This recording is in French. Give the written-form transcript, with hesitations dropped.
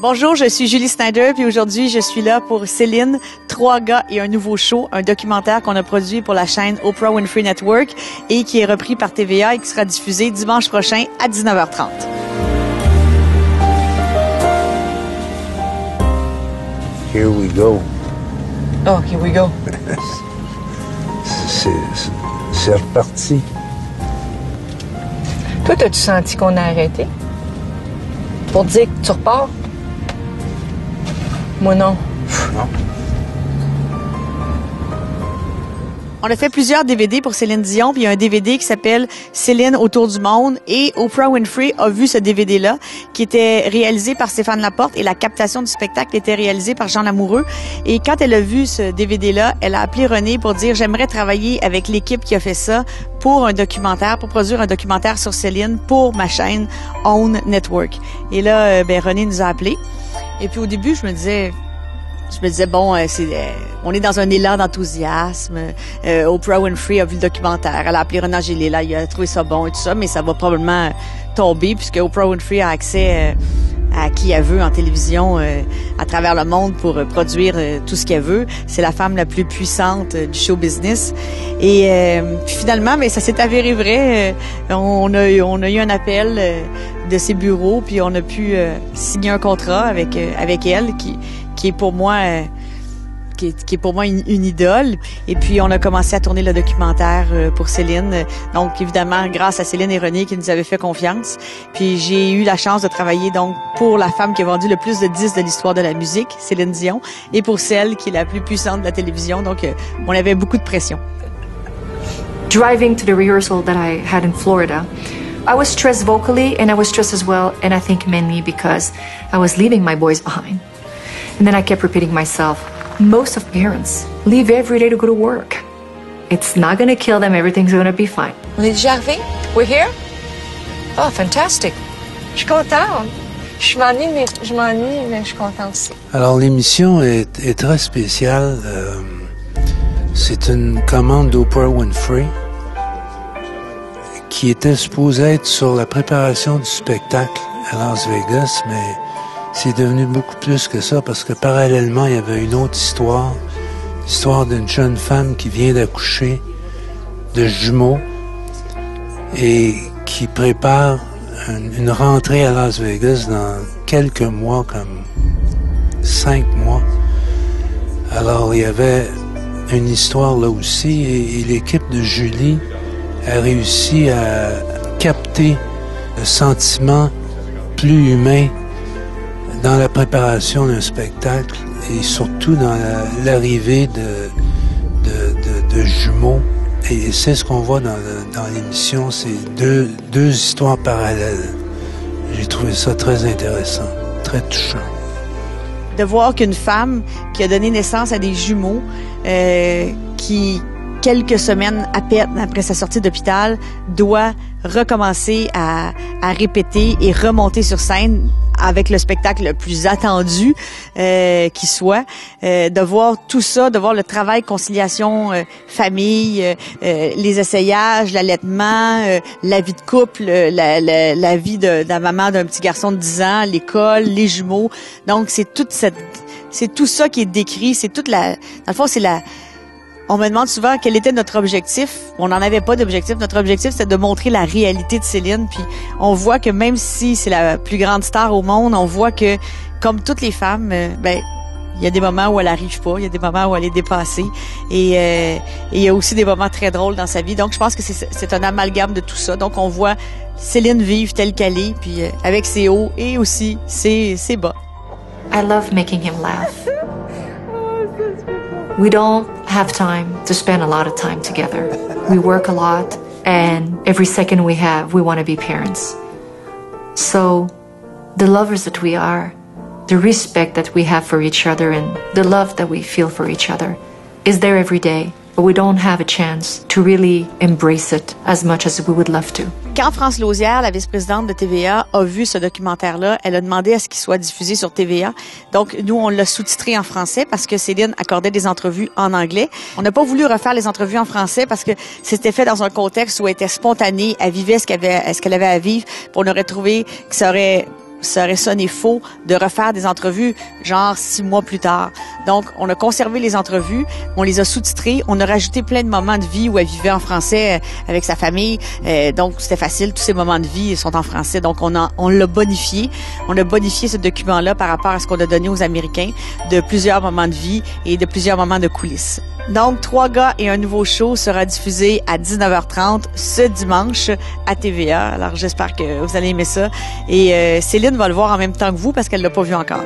Bonjour, je suis Julie Snyder, puis aujourd'hui, je suis là pour Céline, 3 gars et un nouveau show, un documentaire qu'on a produit pour la chaîne Oprah Winfrey Network et qui est repris par TVA et qui sera diffusé dimanche prochain à 19h30. Here we go. Oh, here we go. C'est reparti. Toi, t'as-tu senti qu'on a arrêté? Pour dire que tu repars? Moi, non. Non. On a fait plusieurs DVD pour Céline Dion, puis il y a un DVD qui s'appelle Céline autour du monde et Oprah Winfrey a vu ce DVD-là qui était réalisé par Stéphane Laporte et la captation du spectacle était réalisée par Jean Lamoureux. Et quand elle a vu ce DVD-là, elle a appelé René pour dire « J'aimerais travailler avec l'équipe qui a fait ça pour un documentaire, pour produire un documentaire sur Céline pour ma chaîne Own Network. » Et là, René nous a appelés. Et puis au début, je me disais bon, on est dans un élan d'enthousiasme. Oprah Winfrey a vu le documentaire, elle a appelé René Angélil, il a trouvé ça bon et tout ça, mais ça va probablement tomber puisque Oprah Winfrey a accès à qui elle veut en télévision à travers le monde pour produire tout ce qu'elle veut. C'est la femme la plus puissante du show business. Et puis finalement, mais ça s'est avéré vrai. On a eu un appel de ses bureaux, puis on a pu signer un contrat avec elle qui est pour moi qui est pour moi une idole. Et puis, on a commencé à tourner le documentaire pour Céline. Donc, évidemment, grâce à Céline et René qui nous avaient fait confiance. Puis, j'ai eu la chance de travailler donc pour la femme qui a vendu le plus de disques de l'histoire de la musique, Céline Dion, et pour celle qui est la plus puissante de la télévision. Donc, on avait beaucoup de pression. Driving to the rehearsal that I had in Florida, I was stressed vocally and I was stressed as well, and I think mainly because I was leaving my boys behind. And then I kept repeating myself, most of parents leave every day to go to work. It's not going to kill them. Everything's going to be fine. On est déjà arrivé? We're here? Oh, fantastic. Je suis contente. Je m'ennuie, mais je suis contente aussi. Alors, l'émission est très spéciale. C'est une commande d'Oprah Winfrey qui était supposée être sur la préparation du spectacle à Las Vegas, mais c'est devenu beaucoup plus que ça parce que parallèlement, il y avait une autre histoire, l'histoire d'une jeune femme qui vient d'accoucher de jumeaux et qui prépare une rentrée à Las Vegas dans quelques mois, comme 5 mois. Alors, il y avait une histoire là aussi et l'équipe de Julie a réussi à capter le sentiment plus humain dans la préparation d'un spectacle et surtout dans l'arrivée de jumeaux. Et c'est ce qu'on voit dans l'émission, c'est deux histoires parallèles. J'ai trouvé ça très intéressant, très touchant. De voir qu'une femme qui a donné naissance à des jumeaux, qui, quelques semaines à peine après sa sortie d'hôpital, doit recommencer à répéter et remonter sur scène avec le spectacle le plus attendu qui soit, de voir tout ça, de voir le travail conciliation famille, les essayages, l'allaitement, la vie de couple, la vie de la maman d'un petit garçon de 10 ans, l'école, les jumeaux. Donc c'est tout ça qui est décrit, c'est toute dans le fond c'est on me demande souvent quel était notre objectif. On n'en avait pas d'objectif. Notre objectif, c'était de montrer la réalité de Céline. Puis on voit que même si c'est la plus grande star au monde, on voit que, comme toutes les femmes, il y a des moments où elle arrive pas, il y a des moments où elle est dépassée. Et il y a aussi des moments très drôles dans sa vie. Donc, je pense que c'est un amalgame de tout ça. Donc, on voit Céline vivre telle qu'elle est, puis avec ses hauts et aussi ses bas. I love making him laugh. We don't have time to spend a lot of time together. We work a lot, and every second we have, we want to be parents. So, the lovers that we are, the respect that we have for each other, and the love that we feel for each other is there every day, but we don't have a chance to really embrace it as much as we would love to. Quand France Lauzière, la vice-présidente de TVA, a vu ce documentaire-là, elle a demandé à ce qu'il soit diffusé sur TVA. Donc, nous, on l'a sous-titré en français parce que Céline accordait des entrevues en anglais. On n'a pas voulu refaire les entrevues en français parce que c'était fait dans un contexte où elle était spontanée, elle vivait ce qu'elle avait à vivre. Puis on aurait trouvé que ça aurait ça aurait sonné faux de refaire des entrevues genre 6 mois plus tard. Donc, on a conservé les entrevues, on les a sous-titrées, on a rajouté plein de moments de vie où elle vivait en français avec sa famille. Donc, c'était facile, tous ces moments de vie sont en français. Donc, on l'a bonifié. On a bonifié ce document-là par rapport à ce qu'on a donné aux Américains de plusieurs moments de vie et de plusieurs moments de coulisses. Donc, 3 gars et un nouveau show sera diffusé à 19h30 ce dimanche à TVA. Alors, j'espère que vous allez aimer ça. Et Céline va le voir en même temps que vous parce qu'elle l'a pas vu encore.